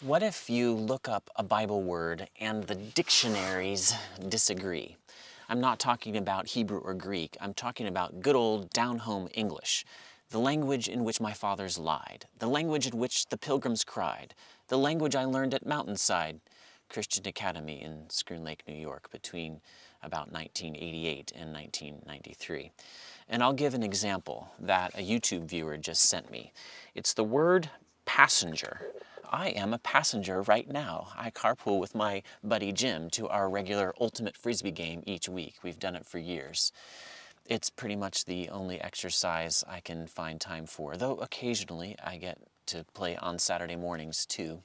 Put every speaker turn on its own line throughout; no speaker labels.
What if you look up a Bible word and the dictionaries disagree? I'm not talking about Hebrew or Greek. I'm talking about good old down-home English. The language in which my fathers lied. The language in which the pilgrims cried. The language I learned at Mountainside Christian Academy in Scroon Lake, New York, between about 1988 and 1993. And I'll give an example that a YouTube viewer just sent me. It's the word passenger. I am a passenger right now. I carpool with my buddy Jim to our regular ultimate frisbee game each week. We've done it for years. It's pretty much the only exercise I can find time for, though occasionally I get to play on Saturday mornings too.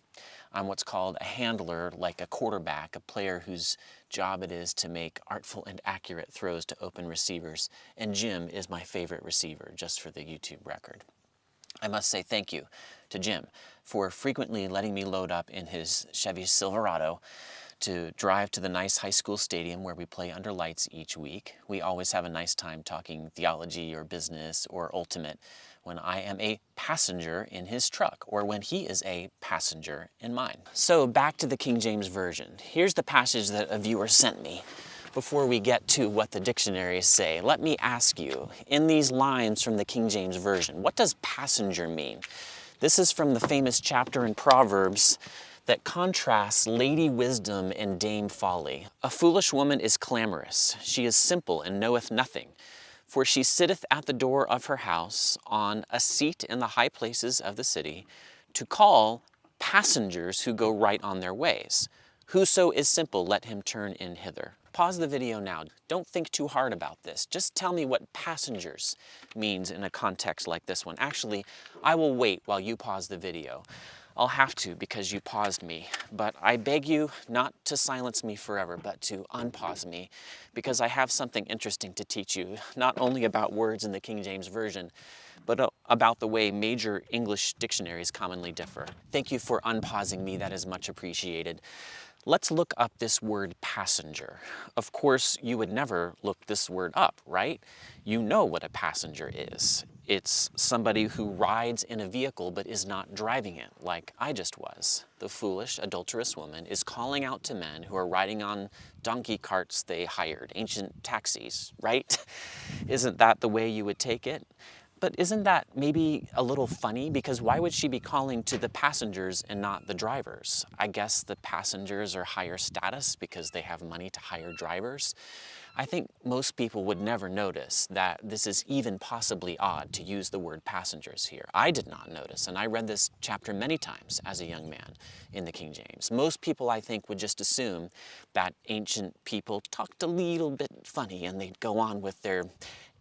I'm what's called a handler, like a quarterback, a player whose job it is to make artful and accurate throws to open receivers, and Jim is my favorite receiver, just for the YouTube record. I must say thank you to Jim for frequently letting me load up in his Chevy Silverado to drive to the nice high school stadium where we play under lights each week. We always have a nice time talking theology or business or ultimate when I am a passenger in his truck or when he is a passenger in mine. So back to the King James Version. Here's the passage that a viewer sent me. Before we get to what the dictionaries say, let me ask you, in these lines from the King James Version, what does passenger mean? This is from the famous chapter in Proverbs that contrasts Lady Wisdom and Dame Folly. A foolish woman is clamorous. She is simple and knoweth nothing. For she sitteth at the door of her house on a seat in the high places of the city to call passengers who go right on their ways. Whoso is simple, let him turn in hither. Pause the video now. Don't think too hard about this. Just tell me what passengers means in a context like this one. Actually, I will wait while you pause the video. I'll have to because you paused me, but I beg you not to silence me forever, but to unpause me because I have something interesting to teach you, not only about words in the King James Version, but about the way major English dictionaries commonly differ. Thank you for unpausing me. That is much appreciated. Let's look up this word passenger. Of course, you would never look this word up, right? You know what a passenger is. It's somebody who rides in a vehicle but is not driving it, like I just was. The foolish, adulterous woman is calling out to men who are riding on donkey carts they hired, ancient taxis, right? Isn't that the way you would take it? But isn't that maybe a little funny? Because why would she be calling to the passengers and not the drivers? I guess the passengers are higher status because they have money to hire drivers. I think most people would never notice that this is even possibly odd to use the word passengers here. I did not notice, and I read this chapter many times as a young man in the King James. Most people, I think, would just assume that ancient people talked a little bit funny and they'd go on with their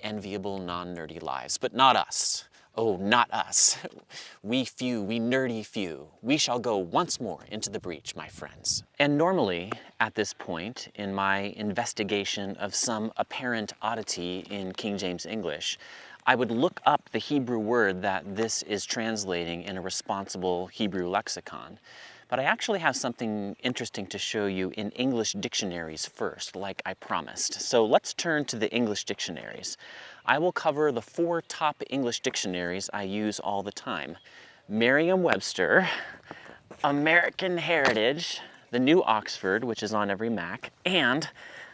enviable, non-nerdy lives, but not us. Oh, not us. We few, we nerdy few, we shall go once more into the breach, my friends. And normally, at this point in my investigation of some apparent oddity in King James English, I would look up the Hebrew word that this is translating in a responsible Hebrew lexicon. But I actually have something interesting to show you in English dictionaries first, like I promised. So let's turn to the English dictionaries. I will cover the 4 top English dictionaries I use all the time. Merriam-Webster, American Heritage, the New Oxford, which is on every Mac, and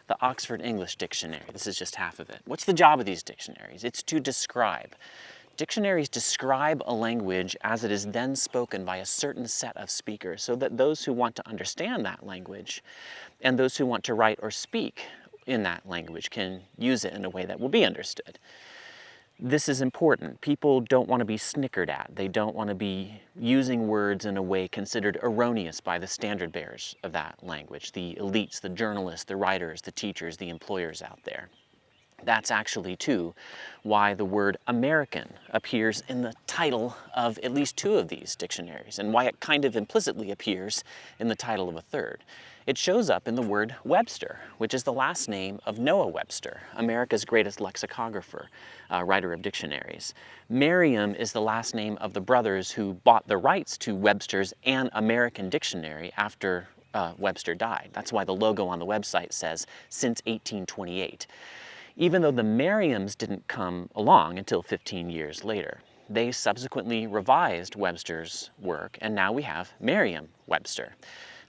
the Oxford English Dictionary. This is just half of it. What's the job of these dictionaries? It's to describe. Dictionaries describe a language as it is then spoken by a certain set of speakers so that those who want to understand that language and those who want to write or speak in that language can use it in a way that will be understood. This is important. People don't want to be snickered at. They don't want to be using words in a way considered erroneous by the standard bearers of that language, the elites, the journalists, the writers, the teachers, the employers out there. That's actually, too, why the word American appears in the title of at least 2 of these dictionaries, and why it kind of implicitly appears in the title of a third. It shows up in the word Webster, which is the last name of Noah Webster, America's greatest lexicographer, writer of dictionaries. Merriam is the last name of the brothers who bought the rights to Webster's An American Dictionary after Webster died. That's why the logo on the website says, since 1828. Even though the Merriams didn't come along until 15 years later. They subsequently revised Webster's work, and now we have Merriam-Webster.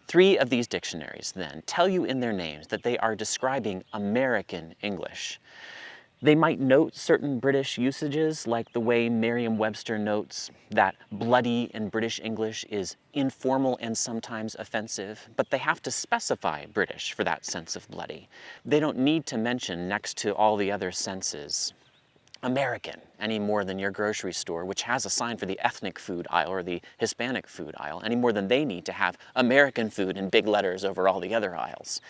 3 of these dictionaries, then, tell you in their names that they are describing American English. They might note certain British usages, like the way Merriam-Webster notes that bloody in British English is informal and sometimes offensive, but they have to specify British for that sense of bloody. They don't need to mention, next to all the other senses, American any more than your grocery store, which has a sign for the ethnic food aisle or the Hispanic food aisle, any more than they need to have American food in big letters over all the other aisles.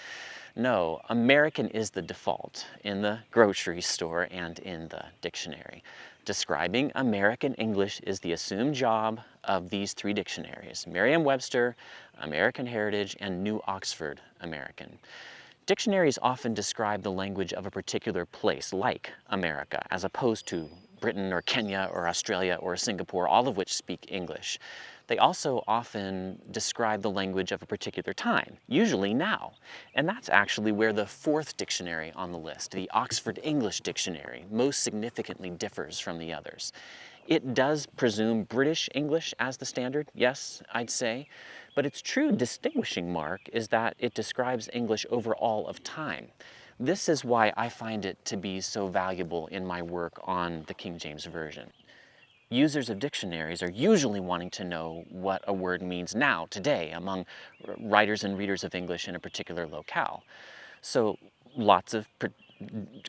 No, American is the default in the grocery store and in the dictionary. Describing American English is the assumed job of these 3 dictionaries: Merriam-Webster, American Heritage, and New Oxford American. Dictionaries often describe the language of a particular place, like America, as opposed to Britain or Kenya or Australia or Singapore, all of which speak English. They also often describe the language of a particular time, usually now. And that's actually where the 4th dictionary on the list, the Oxford English Dictionary, most significantly differs from the others. It does presume British English as the standard, yes, I'd say, but its true distinguishing mark is that it describes English over all of time. This is why I find it to be so valuable in my work on the King James Version. Users of dictionaries are usually wanting to know what a word means now, today, among writers and readers of English in a particular locale. So lots of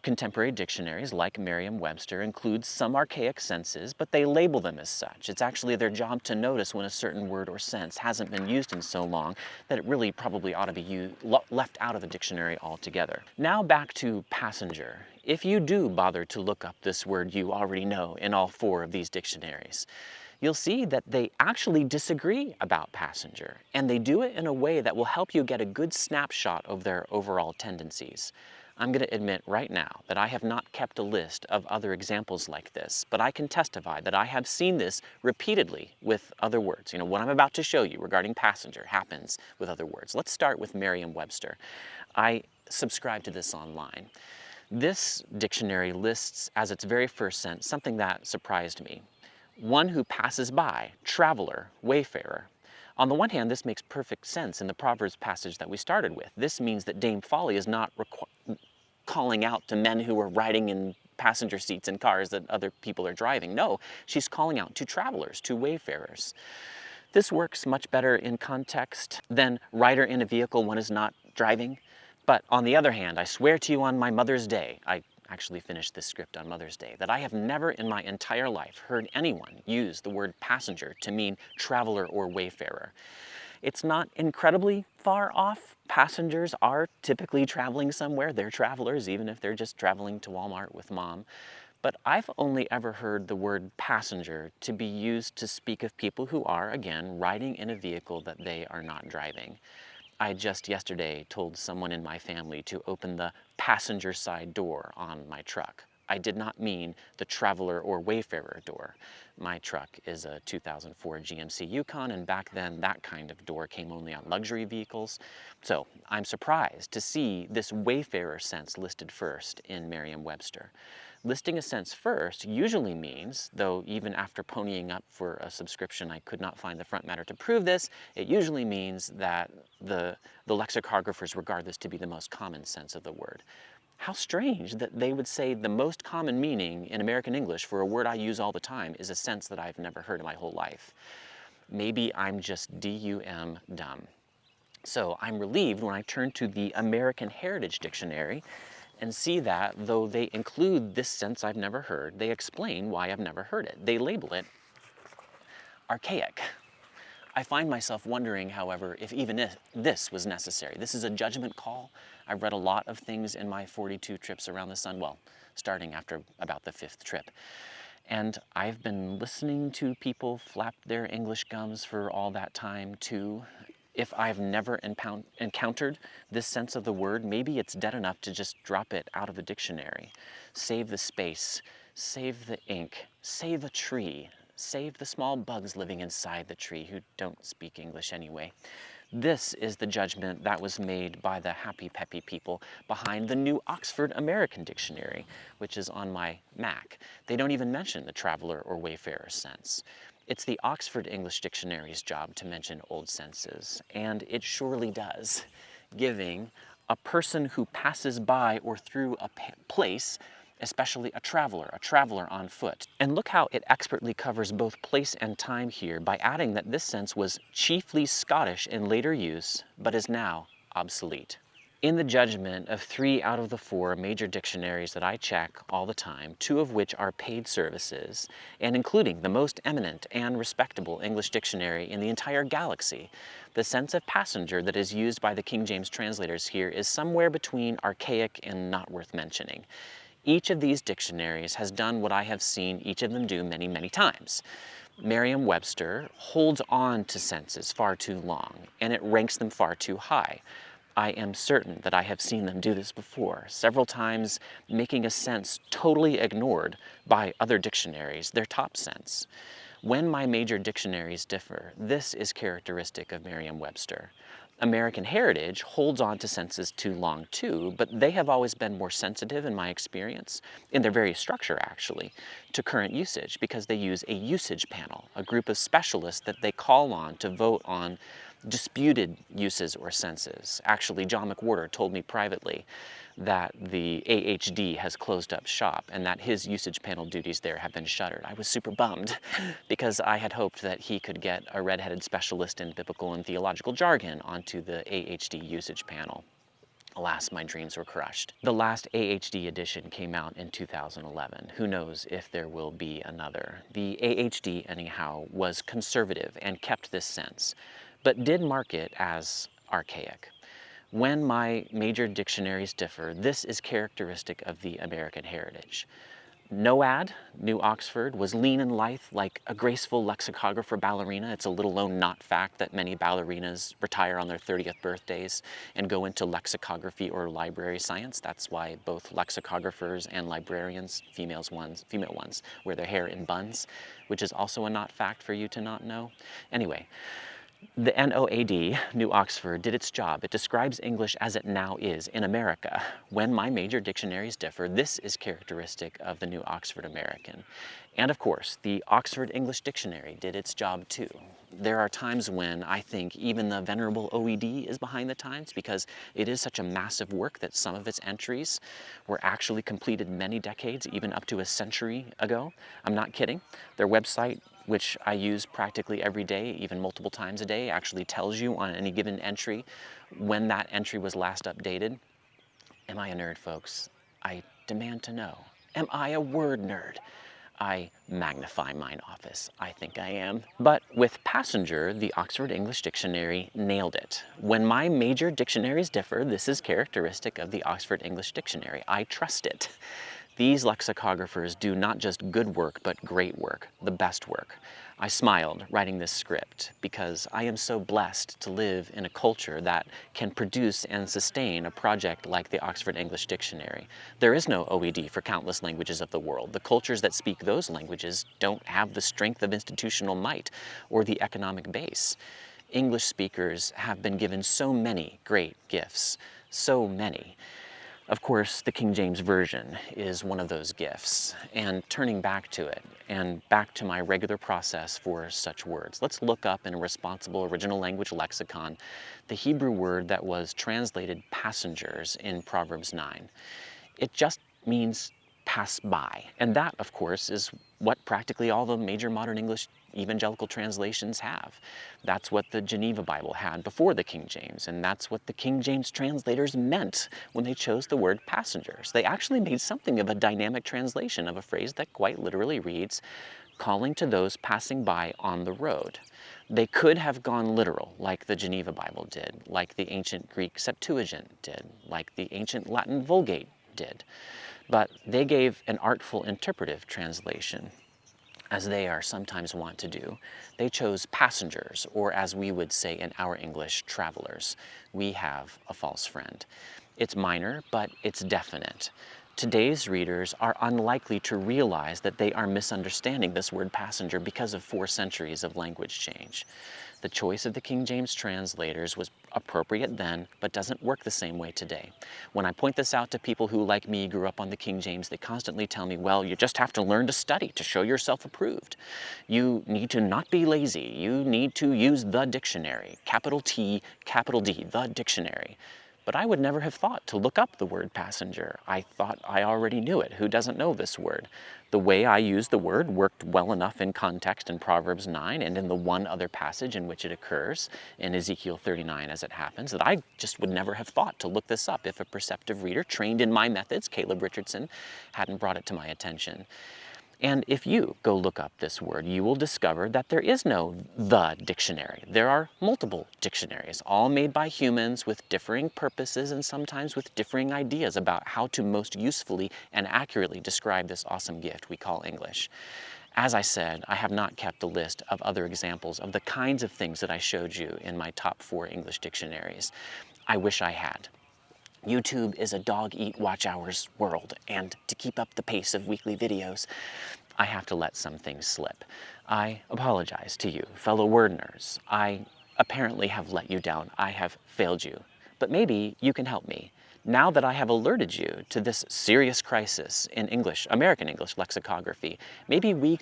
contemporary dictionaries, like Merriam-Webster, include some archaic senses, but they label them as such. It's actually their job to notice when a certain word or sense hasn't been used in so long that it really probably ought to be left out of the dictionary altogether. Now back to passenger. If you do bother to look up this word you already know in all 4 of these dictionaries, you'll see that they actually disagree about passenger, and they do it in a way that will help you get a good snapshot of their overall tendencies. I'm going to admit right now that I have not kept a list of other examples like this, but I can testify that I have seen this repeatedly with other words. You know, what I'm about to show you regarding passenger happens with other words. Let's start with Merriam-Webster. I subscribe to this online. This dictionary lists as its very first sense something that surprised me. One who passes by, traveler, wayfarer. On the one hand, this makes perfect sense in the Proverbs passage that we started with. This means that Dame Folly is not calling out to men who are riding in passenger seats in cars that other people are driving. No, she's calling out to travelers, to wayfarers. This works much better in context than rider in a vehicle one is not driving. But on the other hand, I swear to you on my Mother's Day, I actually finished this script on Mother's Day, that I have never in my entire life heard anyone use the word passenger to mean traveler or wayfarer. It's not incredibly far off. Passengers are typically traveling somewhere. They're travelers, even if they're just traveling to Walmart with Mom. But I've only ever heard the word passenger to be used to speak of people who are, again, riding in a vehicle that they are not driving. I just yesterday told someone in my family to open the passenger side door on my truck. I did not mean the traveler or wayfarer door. My truck is a 2004 GMC Yukon, and back then that kind of door came only on luxury vehicles. So I'm surprised to see this wayfarer sense listed first in Merriam-Webster. Listing a sense first usually means, though even after ponying up for a subscription I could not find the front matter to prove this, it usually means that the lexicographers regard this to be the most common sense of the word. How strange that they would say the most common meaning in American English for a word I use all the time is a sense that I've never heard in my whole life. Maybe I'm just D-U-M dumb. So I'm relieved when I turn to the American Heritage Dictionary and see that, though they include this sense I've never heard, they explain why I've never heard it. They label it archaic. I find myself wondering, however, if even this was necessary. This is a judgment call. I've read a lot of things in my 42 trips around the sun, well, starting after about the 5th trip. And I've been listening to people flap their English gums for all that time, too. If I've never encountered this sense of the word, maybe it's dead enough to just drop it out of the dictionary. Save the space, save the ink, save a tree, save the small bugs living inside the tree who don't speak English anyway. This is the judgment that was made by the happy peppy people behind the New Oxford American Dictionary, which is on my Mac. They don't even mention the traveler or wayfarer sense. It's the Oxford English Dictionary's job to mention old senses, and it surely does, giving a person who passes by or through a place, especially a traveler on foot. And look how it expertly covers both place and time here by adding that this sense was chiefly Scottish in later use, but is now obsolete. In the judgment of 3 out of the 4 major dictionaries that I check all the time, 2 of which are paid services, and including the most eminent and respectable English dictionary in the entire galaxy, the sense of passenger that is used by the King James translators here is somewhere between archaic and not worth mentioning. Each of these dictionaries has done what I have seen each of them do many, many times. Merriam-Webster holds on to senses far too long, and it ranks them far too high. I am certain that I have seen them do this before, several times making a sense totally ignored by other dictionaries, their top sense. When my major dictionaries differ, this is characteristic of Merriam-Webster. American Heritage holds on to senses too long too, but they have always been more sensitive in my experience, in their very structure actually, to current usage because they use a usage panel, a group of specialists that they call on to vote on disputed uses or senses. Actually, John McWhorter told me privately that the AHD has closed up shop and that his usage panel duties there have been shuttered. I was super bummed because I had hoped that he could get a red-headed specialist in biblical and theological jargon onto the AHD usage panel. Alas, my dreams were crushed. The last AHD edition came out in 2011. Who knows if there will be another. The AHD, anyhow, was conservative and kept this sense, but did mark it as archaic. When my major dictionaries differ, this is characteristic of the American Heritage. Knoweth, New Oxford, was lean and lithe like a graceful lexicographer ballerina. It's a little-known not fact that many ballerinas retire on their 30th birthdays and go into lexicography or library science. That's why both lexicographers and librarians, female ones, wear their hair in buns, which is also a not fact for you to not know. Anyway, the NOAD, New Oxford, did its job. It describes English as it now is in America. When my major dictionaries differ, this is characteristic of the New Oxford American. And of course, the Oxford English Dictionary did its job too. There are times when I think even the venerable OED is behind the times because it is such a massive work that some of its entries were actually completed many decades, even up to a century ago. I'm not kidding. Their website, which I use practically every day, even multiple times a day, actually tells you on any given entry when that entry was last updated. Am I a nerd, folks? I demand to know. Am I a word nerd? I magnify mine office. I think I am. But with passenger, the Oxford English Dictionary nailed it. When my major dictionaries differ, this is characteristic of the Oxford English Dictionary. I trust it. These lexicographers do not just good work, but great work, the best work. I smiled writing this script because I am so blessed to live in a culture that can produce and sustain a project like the Oxford English Dictionary. There is no OED for countless languages of the world. The cultures that speak those languages don't have the strength of institutional might or the economic base. English speakers have been given so many great gifts, so many. Of course, the King James Version is one of those gifts, and turning back to it, and back to my regular process for such words. Let's look up in a responsible original language lexicon the Hebrew word that was translated passengers in Proverbs 9. It just means pass by, and that, of course, is what practically all the major modern English evangelical translations have. That's what the Geneva Bible had before the King James, and that's what the King James translators meant when they chose the word passengers. They actually made something of a dynamic translation of a phrase that quite literally reads, calling to those passing by on the road. They could have gone literal, like the Geneva Bible did, like the ancient Greek Septuagint did, like the ancient Latin Vulgate did. But they gave an artful interpretive translation, as they are sometimes wont to do. They chose passengers, or as we would say in our English, travelers. We have a false friend. It's minor, but it's definite. Today's readers are unlikely to realize that they are misunderstanding this word passenger because of 4 centuries of language change. The choice of the King James translators was appropriate then, but doesn't work the same way today. When I point this out to people who, like me, grew up on the King James, they constantly tell me, well, you just have to learn to study to show yourself approved. You need to not be lazy. You need to use the dictionary, capital T, capital D, the dictionary. But I would never have thought to look up the word passenger. I thought I already knew it. Who doesn't know this word? The way I used the word worked well enough in context in Proverbs 9 and in the one other passage in which it occurs, in Ezekiel 39 as it happens, that I just would never have thought to look this up if a perceptive reader trained in my methods, Caleb Richardson, hadn't brought it to my attention. And if you go look up this word, you will discover that there is no the dictionary. There are multiple dictionaries, all made by humans with differing purposes and sometimes with differing ideas about how to most usefully and accurately describe this awesome gift we call English. As I said, I have not kept a list of other examples of the kinds of things that I showed you in my top 4 English dictionaries. I wish I had. YouTube is a dog-eat-watch-hours world, and to keep up the pace of weekly videos, I have to let some things slip. I apologize to you, fellow word nerds. I apparently have let you down. I have failed you. But maybe you can help me. Now that I have alerted you to this serious crisis in English, American English lexicography, maybe we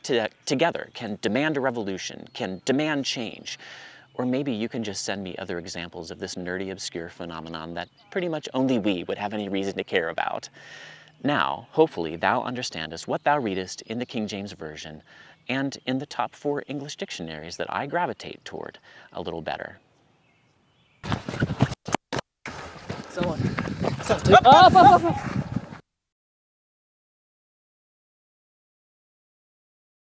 together can demand a revolution, can demand change. Or maybe you can just send me other examples of this nerdy, obscure phenomenon that pretty much only we would have any reason to care about. Now, hopefully, thou understandest what thou readest in the King James Version and in the top 4 English dictionaries that I gravitate toward a little better.
Someone. Up.